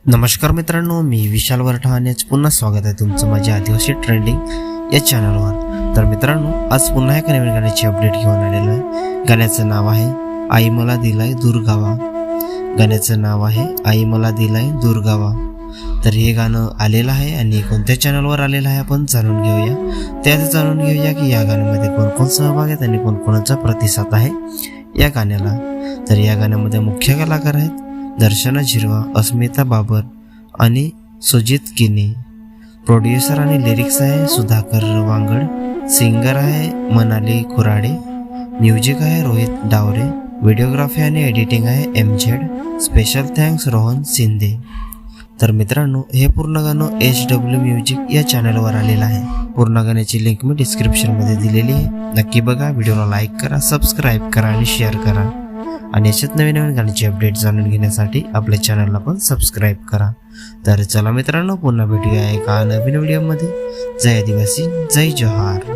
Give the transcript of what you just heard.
नमस्कार मित्रांनो, मी विशाल वरठाण्याच पुन्हा स्वागत आहे तुमचं माझ्या आदिवासी ट्रेंडिंग या चॅनलवर। तर मित्रांनो, आज पुन्हा एका नवीन गाण्याची अपडेट घेऊन आलेलो आहे। गाण्याचं नाव आहे आई मला दिलाय दुर्गावा। गाण्याचं नाव आहे आई मला दिलाय दुर्गावा। तर हे गाणं आलेलं आहे आणि कोणत्या चॅनलवर आलेलं आहे आपण जाणून घेऊया। त्यात जाणून घेऊया की या गाण्यामध्ये कोण कोण सहभाग आहेत आणि कोणकोणाचा प्रतिसाद आहे या गाण्याला। तर या गाण्यामध्ये मुख्य कलाकार आहेत दर्शना झिरवा, अस्मिता बाबर आणि सुजित किनी। प्रोड्युसर आणि लिरिक्स आहे सुधाकर वांगड। सिंगर आहे मनाली कुराडे। म्युझिक आहे रोहित डावरे। व्हिडिओग्राफी आणि एडिटिंग आहे MZ। Special thanks Rohan Shinde. तर मित्रांनो, हे पूर्ण गाणं HW म्युझिक या चॅनलवर आलेलं आहे। पूर्ण गाण्याची लिंक मी डिस्क्रिप्शनमध्ये दिलेली आहे, नक्की बघा। व्हिडिओला लाईक करा, सबस्क्राईब करा आणि शेअर करा आणि अशाच नवीन नवीन गाण्याची अपडेट जाणून घेण्यासाठी आपल्या चॅनलला पण सबस्क्राईब करा। तर चला मित्रांनो, पुन्हा भेटूया एका नवीन व्हिडिओमध्ये। जय आदिवासी, जय जोहार।